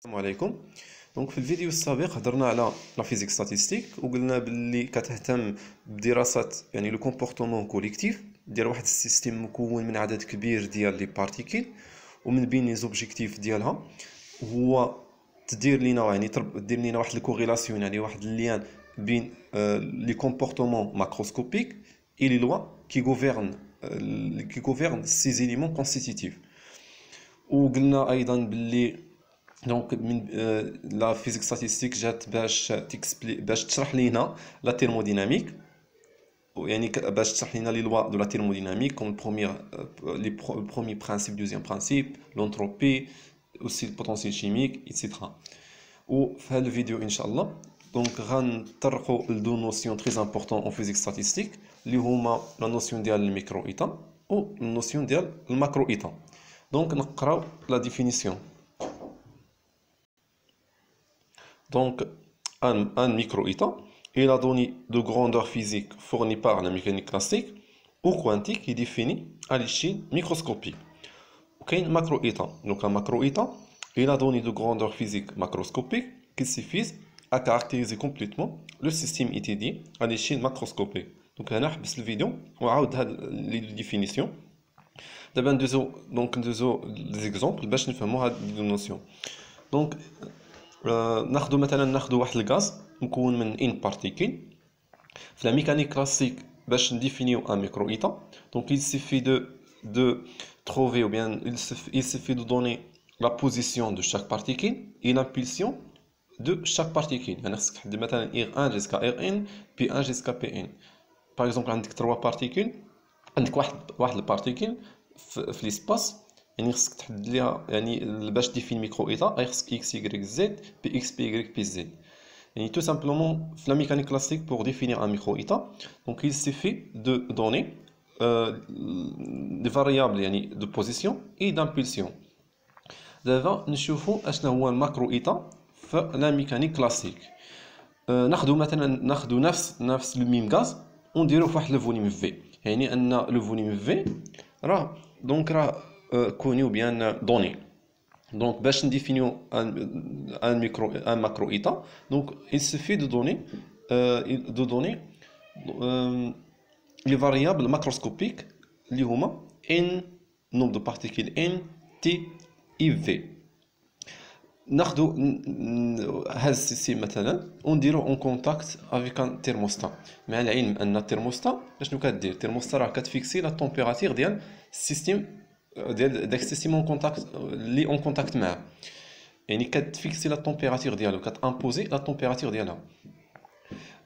السلام عليكم. دونك في الفيديو السابق هضرنا على لا فيزيك ستاتيستيك وقلنا باللي كتهتم بدراسه يعني لو كومبورتمون كوليكتيف ديال واحد السيستيم مكون من عدد كبير ديال لي بارتيكل، ومن بين لي زوبجيكتيف ديالها هو تدير لينا يعني دير لينا واحد الكوريلاسيون، يعني واحد اللين بين لي كومبورتمون ماكروسكوبيك اي لي لوا كي غوفيرن سي زيليمون كونستيتيتيف. وقلنا ايضا باللي دونك من لا فيزيك ستاتيستيك جات باش تشرح لينا لا تيرموديناميك، يعني باش تشرح لينا لي لوا دو لا تيرموديناميك كوم البروميير برانسيب، دوزيام برانسيب، لونتروبي، اوسي البوتونسيال شيميك ايتترا. وفي هذا الفيديو ان شاء الله دونك غنطرقوا لدو نوسيون تري امبورطون اون فيزيك ستاتيستيك اللي هما لا نوسيون ديال الميكرو ايتا و النوسيون ديال الماكرو ايتا. دونك نقراو لا ديفينيسيون. Donc, un micro-état est la donnée de grandeur physique fournie par la mécanique classique ou quantique qui est définie à l'échelle microscopique. Okay, un macro-état. Donc, un macro-état est la donnée de grandeur physique macroscopique qui suffit à caractériser complètement le système étudié à l'échelle macroscopique. Donc, on a fait la vidéo, on a les définitions. D'abord, ندوزو des exemples باش نفهموا هاد النوسيون. Donc, ناخذ واحد الغاز مكون من ان بارتيكل. في لا ميكانيك كلاسيك باش نديفينيو ان ميكرو ايتا دونك il suffit de trouver ou bien il suffit de donner la position de chaque particule et l'impulsion de chaque particule. يعني خصك تحدد مثلا R1 jusqu'à Rn P1 jusqu'à Pn. par exemple عندك 3 بارتيكل، عندك واحد البارتيكل في ليسباس، يعني خصك تحدد ليها يعني باش ديفين ميكرو ايتا اي خصك اكس y z بي اكس بي y بي z. يعني tout simplement في la mécanique classique pour définir un micro-état donc il suffit de donner des variables يعني de position et d'impulsion. دابا نشوفوا اشنا هو الماكرو-état في la mécanique classique. ناخذ مثلا نفس لو ميم غاز ونديروه في واحد لو فوليوم في، يعني ان لو فوليوم في راه connu ou bien donné. Donc, باش نديفينيو un macro-état, donc il suffit de donner les variables macroscopiques اللي هما n nombre de particules n t et v. ناخذ هذا السيستم مثلا ونديرو اون كونتاكت افيك ان تيرموستا، مع العلم ان التيرموستا شنو كدير؟ التيرموستا راه كتفيكسي لا تمبيراتور ديال السيستم ديال داك السيستم اون كونتاكت اللي اون كونتاكت معاه، يعني كتفيكسي لا تمبيراتور ديالو، كتامبوزي لا تمبيراتور ديالها.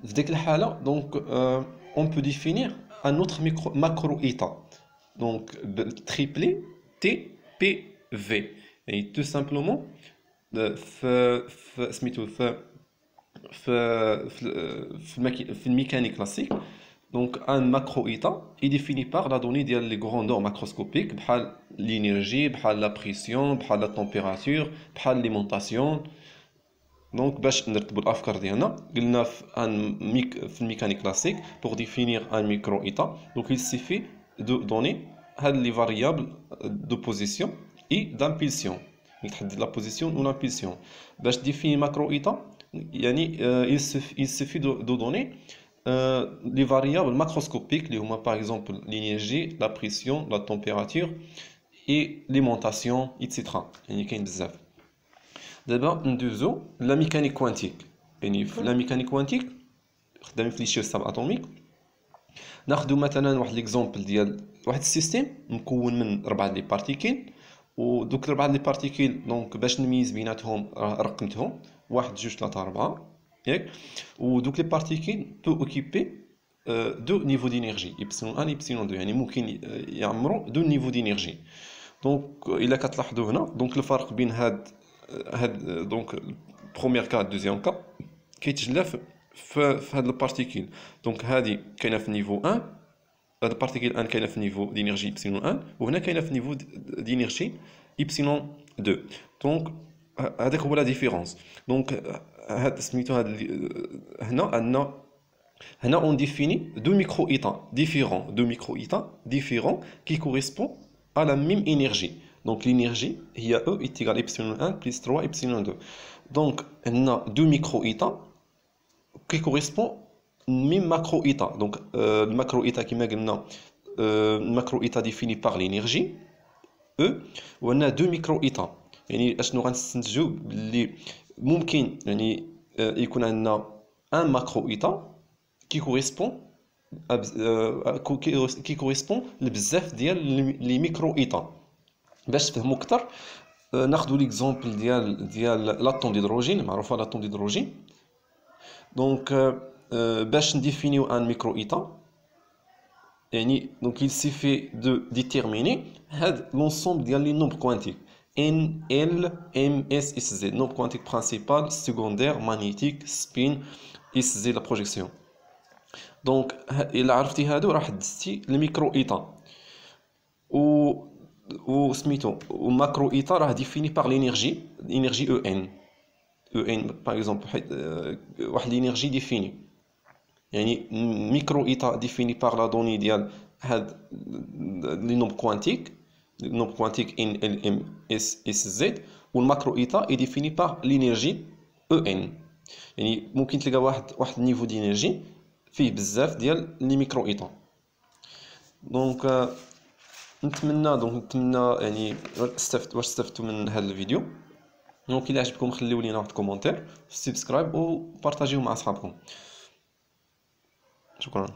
في ديك الحاله دونك اون بو ديفينير ان اوتر ماكرو ايتا دونك بالتريبلي تي بي في. يعني تو سامبلومون سميتو في الميكانيك كلاسيك donc un macro-état est défini par la donnée des grandeurs macroscopiques بحال l'énergie, بحال la pression, بحال la température, بحال l'alimentation. donc باش نرتبوا الافكار ديالنا قلنا في الميكانيك كلاسيك pour définir un micro-état donc il suffit de donner هاد les variables de position et d'impulsion. تحدد la position ou l'impulsion. باش définir macro-état يعني il suffit de donner les variables macroscopiques, par exemple l'énergie, la pression, la température et l'alimentation, etc. D'abord, la mécanique quantique. La mécanique quantique, خدامين في لي subatomique. ناخذ مثلا واحد ليكزامبل ديال واحد السيستم مكون من 4 لي بارتيكل، ودوك 4 لي بارتيكل دونك باش نميز بيناتهم رقمتهم 1 2 3 4 ياك. ودوك لي بارتيكل بو اوكيبي دو نيفو دينيرجي ايبسيلون 1 ايبسيلون 2، يعني ممكن يعمروا دو نيفو دينيرجي. دونك الا كتلاحظوا هنا دونك الفرق بين هاد دونك بروميير كا دوزيام كا كيتجلى في هاد البارتيكل. دونك هادي كاينه في نيفو 1، هاد البارتيكل 1 كاينه في نيفو دينيرجي ايبسيلون 1، وهنا كاينه في نيفو دينيرجي ايبسيلون 2. دونك هذاك هو لا ديفيرونس. دونك هاد سميتو هاد هنا on définit deux micro-états différents qui correspondent à la même énergie. Donc l'énergie هي E est égale epsilon 1 plus 3 epsilon 2. Donc on a deux micro-états qui correspondent même macro-état. Donc le macro-état qui maintenant le macro-état défini par l'énergie E, on a deux micro-états. يعني اشنو غنستنتجو بلي ممكن يعني يكون عندنا un macro-état qui correspond qui correspond لبزاف ديال لي ميكرو-états. باش تفهموا اكثر ناخذوا ليكزامبل ديال لاتوم ديدروجين. معروفه لاتوم ديدروجين. دونك باش نديفينيو ان ميكرو ايتا يعني دونك il suffit de déterminer هاد l'ensemble ديال لي نومبر كوانتيك n l m s s z نومبر كوانتيك برينسيبال سيكوندير ماغنيتيك سبين اس زي لا بروجيكسيون. دونك الا عرفتي هادو راح دزتي الميكرو ايتا و سميتو وماكرو ايتا راه ديفيني باغ لينيرجي او ان باغ اكزومبل واحد لينيرجي ديفيني يعني ميكرو ايتا ديفيني باغ لا دوني ديال هاد لي نومبر كوانتيك ان ال ام اس اس زد والماكرو ايتا اي ديفيني باغ لينيرجي او ان. يعني ممكن تلقى واحد النيفو دينيرجي فيه بزاف ديال لي ميكرو ايتا. دونك نتمنى يعني استفدتوا من هذا الفيديو. دونك الا عجبكم خليو لينا واحد كومونتير، سبسكرايب وبارطاجيوه مع اصحابكم. شكرا.